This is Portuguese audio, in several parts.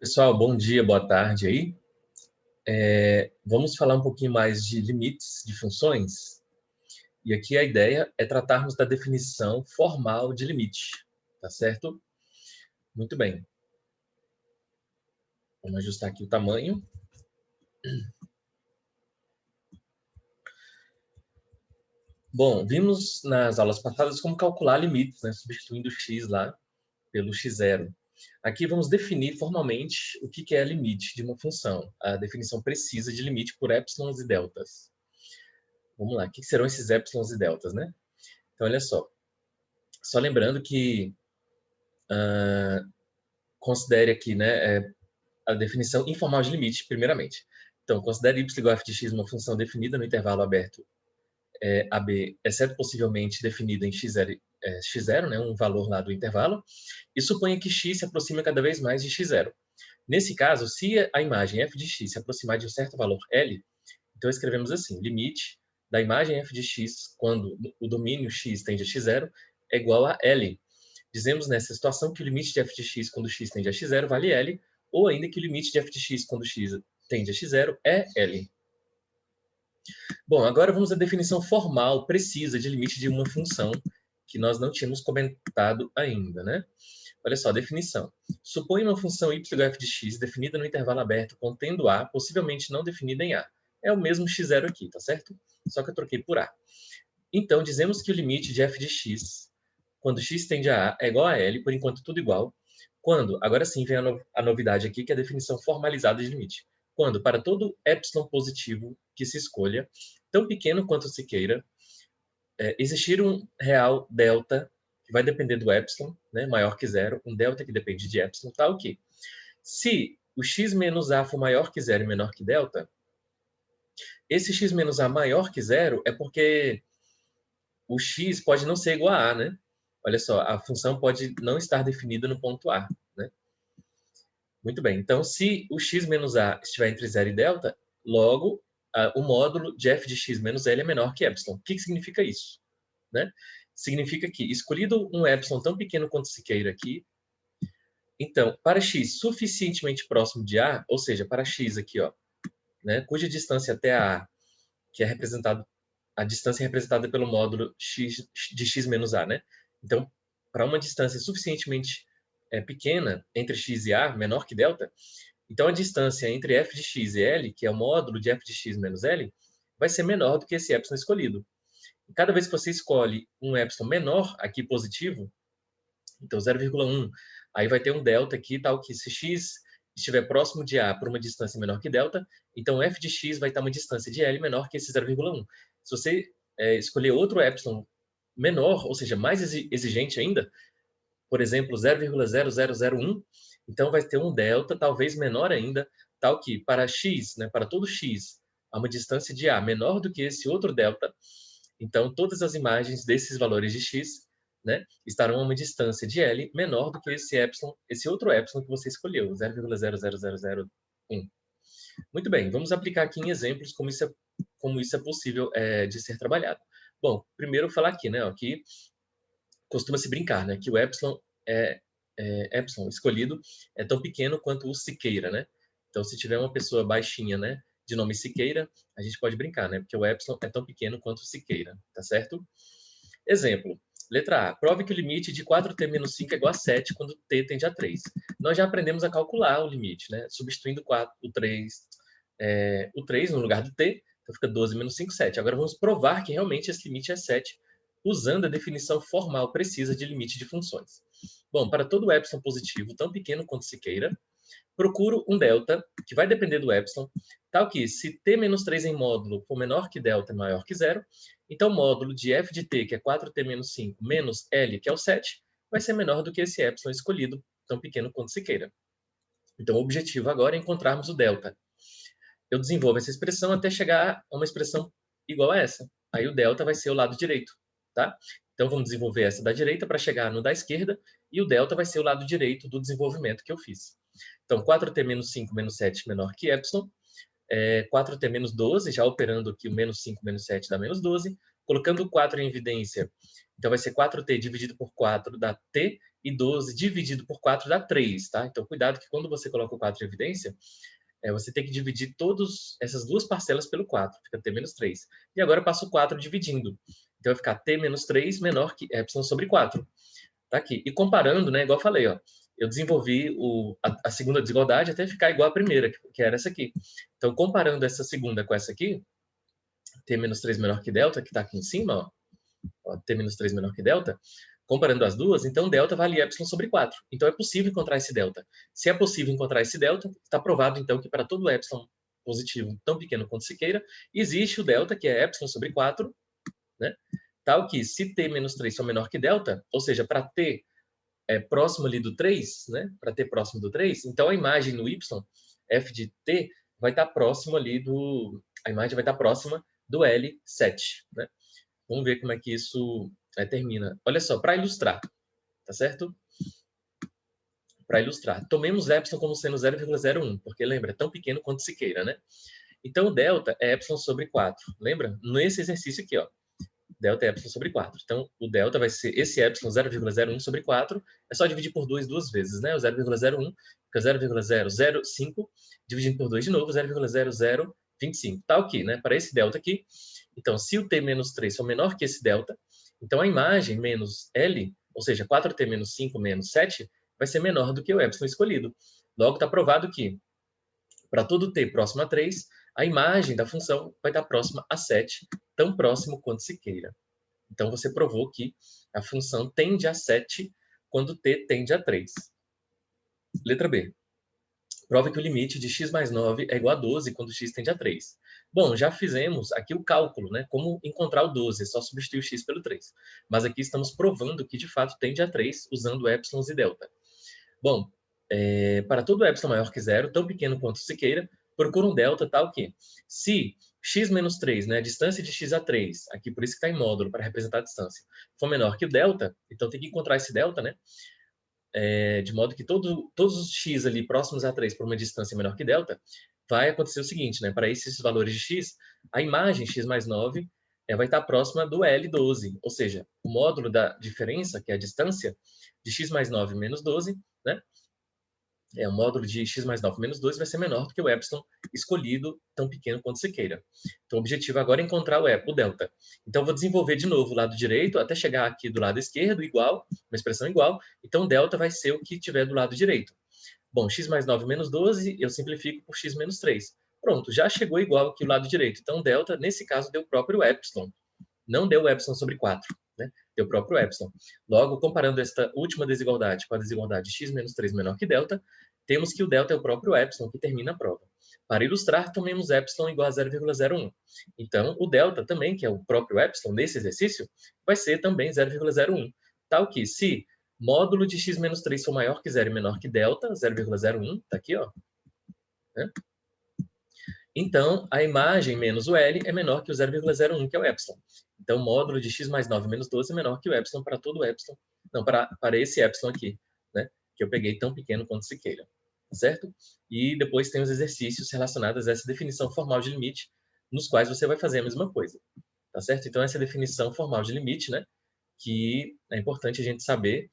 Pessoal, bom dia, boa tarde aí. Vamos falar um pouquinho mais de limites de funções. E aqui a ideia é tratarmos da definição formal de limite, tá certo? Muito bem. Vamos ajustar aqui o tamanho. Bom, vimos nas aulas passadas como calcular limites, né, substituindo o x lá pelo x0. Aqui vamos definir formalmente o que é limite de uma função, a definição precisa de limite por épsilons e deltas. Vamos lá, o que serão esses épsilons e deltas, né? Então, olha só. Só lembrando que considere aqui, né, a definição informal de limite, primeiramente. Então, considere y igual a f de x uma função definida no intervalo aberto AB, exceto possivelmente definida em x0, né, um valor lá do intervalo, e suponha que x se aproxima cada vez mais de x0. Nesse caso, se a imagem f de x se aproximar de um certo valor L, então escrevemos assim, limite da imagem f de x quando o domínio x tende a x0 é igual a L. Dizemos nessa situação que o limite de f de x quando x tende a x0 vale L, ou ainda que o limite de f de x quando x tende a x0 é L. Bom, agora vamos à definição formal, precisa, de limite de uma função, que nós não tínhamos comentado ainda, né? Olha só, a definição. Supõe uma função y igual a f de x definida no intervalo aberto contendo a, possivelmente não definida em a. É o mesmo x0 aqui, tá certo? Só que eu troquei por a. Então, dizemos que o limite de f de x, quando x tende a é igual a L, por enquanto tudo igual, quando, agora sim vem a novidade aqui, que é a definição formalizada de limite. Quando, para todo epsilon positivo que se escolha, tão pequeno quanto se queira, existir um real delta, que vai depender do epsilon, né, maior que zero, um delta que depende de epsilon, tal que, se o x menos a for maior que zero e menor que delta, esse x menos a maior que zero é porque o x pode não ser igual a né? Olha só, a função pode não estar definida no ponto A, né? Muito bem, então se o x menos a estiver entre 0 e delta, logo o módulo de f de x menos L é menor que epsilon. O que significa isso? Né? Significa que, escolhido um epsilon tão pequeno quanto se queira aqui, então, para x suficientemente próximo de a, ou seja, para x aqui, ó, né, cuja distância até a, que é representado, a distância é representada pelo módulo x de x menos a, né? Então, para uma distância suficientemente pequena entre x e a, menor que delta, então a distância entre f de x e L, que é o módulo de f de x menos L, vai ser menor do que esse epsilon escolhido. E cada vez que você escolhe um epsilon menor, aqui positivo, então 0,1, aí vai ter um delta aqui, tal que se x estiver próximo de a por uma distância menor que delta, então f de x vai estar uma distância de L menor que esse 0,1. Se você escolher outro epsilon menor, ou seja, mais exigente ainda, por exemplo, 0,0001, então vai ter um delta talvez menor ainda, tal que para x, né, para todo x, há uma distância de a menor do que esse outro delta, então todas as imagens desses valores de x, né, estarão a uma distância de L menor do que esse epsilon, esse outro epsilon que você escolheu, 0,00001. Muito bem, vamos aplicar aqui em exemplos como isso é possível de ser trabalhado. Bom, primeiro falar aqui, né, ó, que costuma se brincar, né, que o epsilon epsilon escolhido é tão pequeno quanto o Siqueira, né? Então, se tiver uma pessoa baixinha, né, de nome Siqueira, a gente pode brincar, né? Porque o epsilon é tão pequeno quanto o Siqueira, tá certo? Exemplo. Letra A. Prove que o limite de 4t menos 5 é igual a 7 quando t tende a 3. Nós já aprendemos a calcular o limite, né? Substituindo o 3 no lugar do t, então fica 12 menos 5, 7. Agora vamos provar que realmente esse limite é 7, usando a definição formal precisa de limite de funções. Bom, para todo epsilon positivo, tão pequeno quanto se queira, procuro um delta, que vai depender do epsilon, tal que, se t menos 3 em módulo for menor que delta e maior que zero, então o módulo de f de t, que é 4t menos 5, menos L, que é o 7, vai ser menor do que esse epsilon escolhido, tão pequeno quanto se queira. Então, o objetivo agora é encontrarmos o delta. Eu desenvolvo essa expressão até chegar a uma expressão igual a essa. Aí o delta vai ser o lado direito, tá? Então vamos desenvolver essa da direita para chegar no da esquerda, e o delta vai ser o lado direito do desenvolvimento que eu fiz. Então 4t menos 5 menos 7 menor que epsilon, 4t menos 12, já operando aqui o menos 5 menos 7 dá menos 12, colocando o 4 em evidência, então vai ser 4t dividido por 4 dá t, e 12 dividido por 4 dá 3, tá? Então, cuidado que quando você coloca o 4 em evidência, você tem que dividir todas essas duas parcelas pelo 4, fica t menos 3. E agora eu passo o 4 dividindo. Então, vai ficar t menos 3 menor que epsilon sobre 4. Tá aqui. E comparando, né, igual eu falei, ó, eu desenvolvi a segunda desigualdade até ficar igual à primeira, que era essa aqui. Então, comparando essa segunda com essa aqui, t menos 3 menor que delta, que está aqui em cima, ó, t menos 3 menor que delta, comparando as duas, então delta vale epsilon sobre 4. Então é possível encontrar esse delta. Se é possível encontrar esse delta, está provado então que para todo epsilon positivo tão pequeno quanto se queira, existe o delta, que é epsilon sobre 4, né? Tal que se t menos 3 for menor que delta, ou seja, para t próximo ali do 3, né? Para t próximo do 3, então a imagem no y, f de t, vai estar próximo ali do... A imagem vai estar próxima do L7, né? Vamos ver como é que isso termina. Olha só, para ilustrar, tá certo? Para ilustrar, tomemos epsilon como sendo 0,01, porque lembra, é tão pequeno quanto se queira, né? Então, o delta é epsilon sobre 4. Lembra? Nesse exercício aqui, ó. Delta é epsilon sobre 4. Então, o delta vai ser esse epsilon 0,01 sobre 4. É só dividir por 2 duas vezes, né? O 0,01 fica 0,005, dividindo por 2 de novo, 0,0025. Tá ok, né? Para esse delta aqui. Então, se o t menos 3 for menor que esse delta, então a imagem menos L, ou seja, 4t menos 5 menos 7, vai ser menor do que o epsilon escolhido. Logo, está provado que, para todo t próximo a 3, a imagem da função vai estar próxima a 7, tão próximo quanto se queira. Então, você provou que a função tende a 7 quando t tende a 3. Letra B. Prova que o limite de x mais 9 é igual a 12 quando x tende a 3. Bom, já fizemos aqui o cálculo, né? Como encontrar o 12, é só substituir o x pelo 3. Mas aqui estamos provando que, de fato, tende a 3 usando epsilon e delta. Bom, para todo epsilon maior que zero, tão pequeno quanto se queira, procura um delta tal que, se x menos 3, né, a distância de x a 3, aqui por isso que está em módulo, para representar a distância, for menor que o delta, então tem que encontrar esse delta, né? De modo que todos os x ali próximos a 3 por uma distância menor que delta, vai acontecer o seguinte, né? Para esses valores de x, a imagem x mais 9 vai estar próxima do L12, ou seja, o módulo da diferença, que é a distância, de x mais 9 menos 12, né? O módulo de x mais 9 menos 2 vai ser menor do que o epsilon escolhido, tão pequeno quanto se queira. Então, o objetivo agora é encontrar o delta. Então, vou desenvolver de novo o lado direito, até chegar aqui do lado esquerdo, igual, uma expressão igual. Então, delta vai ser o que tiver do lado direito. Bom, x mais 9 menos 12, eu simplifico por x menos 3. Pronto, já chegou igual aqui o lado direito. Então, delta, nesse caso, deu o próprio epsilon. Não deu epsilon sobre 4, né? Deu o próprio epsilon. Logo, comparando esta última desigualdade com a desigualdade x menos 3 menor que delta, temos que o delta é o próprio epsilon que termina a prova. Para ilustrar, tomemos epsilon igual a 0,01. Então, o delta também, que é o próprio epsilon nesse exercício, vai ser também 0,01. Tal que, se módulo de x menos 3 for maior que 0 e menor que delta, 0,01, tá aqui, ó, né? Então, a imagem menos o L é menor que o 0,01, que é o epsilon. Então, o módulo de x mais 9 menos 12 é menor que o epsilon para todo o epsilon. Não, para esse epsilon aqui, né? Que eu peguei tão pequeno quanto se queira. Certo? E depois tem os exercícios relacionados a essa definição formal de limite, nos quais você vai fazer a mesma coisa. Tá certo? Então, essa definição formal de limite, né? Que é importante a gente saber,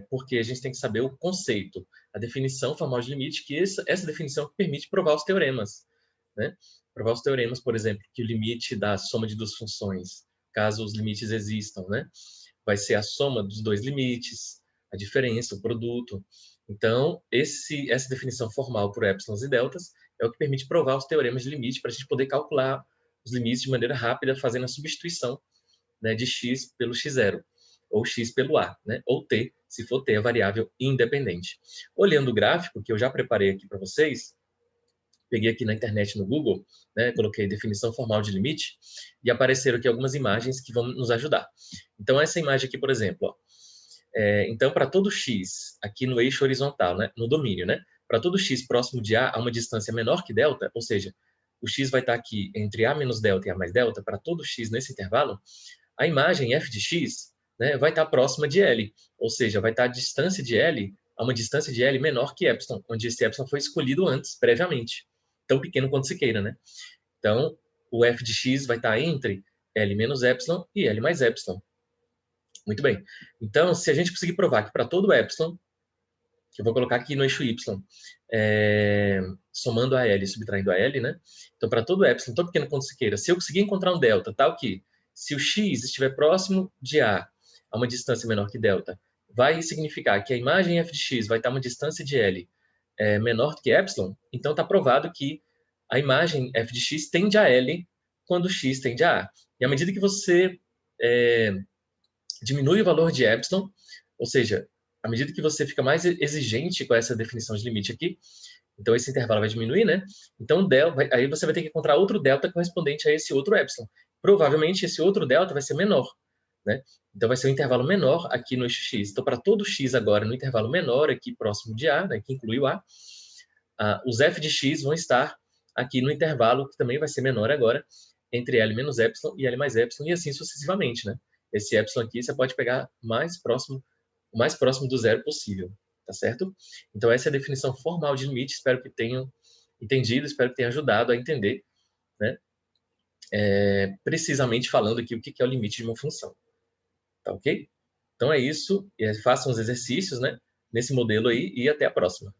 porque a gente tem que saber o conceito, a definição formal de limite, que essa definição permite provar os teoremas, né? Provar os teoremas, por exemplo, que o limite da soma de duas funções, caso os limites existam, né? Vai ser a soma dos dois limites, a diferença, o produto. Então, essa definição formal por epsilons e deltas é o que permite provar os teoremas de limite para a gente poder calcular os limites de maneira rápida, fazendo a substituição, né, de x pelo x0, ou x pelo a, né, ou t, se for t a variável independente. Olhando o gráfico, que eu já preparei aqui para vocês, peguei aqui na internet, no Google, né, coloquei definição formal de limite, e apareceram aqui algumas imagens que vão nos ajudar. Então, essa imagem aqui, por exemplo, ó, então, para todo x, aqui no eixo horizontal, né, no domínio, né, para todo x próximo de a uma distância menor que delta, ou seja, o x vai estar aqui entre a menos delta e a mais delta, para todo x nesse intervalo, a imagem f de x, né, vai estar próxima de L, ou seja, vai estar a distância de L a uma distância de L menor que epsilon, onde esse epsilon foi escolhido antes, previamente. Tão pequeno quanto se queira, né? Então, o f de x vai estar entre L menos epsilon e L mais epsilon. Muito bem. Então, se a gente conseguir provar que para todo epsilon, que eu vou colocar aqui no eixo y, somando a L e subtraindo a L, né? Então, para todo epsilon, tão pequeno quanto se queira, se eu conseguir encontrar um delta tal que, se o x estiver próximo de a uma distância menor que delta, vai significar que a imagem f de x vai estar a uma distância de L menor do que epsilon, então está provado que a imagem f de x tende a L quando x tende a A. E à medida que você diminui o valor de epsilon, ou seja, à medida que você fica mais exigente com essa definição de limite aqui, então esse intervalo vai diminuir, né? Então aí você vai ter que encontrar outro delta correspondente a esse outro epsilon. Provavelmente esse outro delta vai ser menor, né? Então vai ser um intervalo menor aqui no eixo x. Então para todo x agora no intervalo menor aqui próximo de A, né, que inclui o A, os f de x vão estar aqui no intervalo que também vai ser menor agora entre L menos epsilon e L mais epsilon e assim sucessivamente, né? Esse epsilon aqui você pode pegar o mais próximo do zero possível, tá certo? Então essa é a definição formal de limite, espero que tenham entendido, espero que tenha ajudado a entender, né? Precisamente falando aqui o que é o limite de uma função, tá ok? Então é isso, façam os exercícios, né? Nesse modelo aí e até a próxima.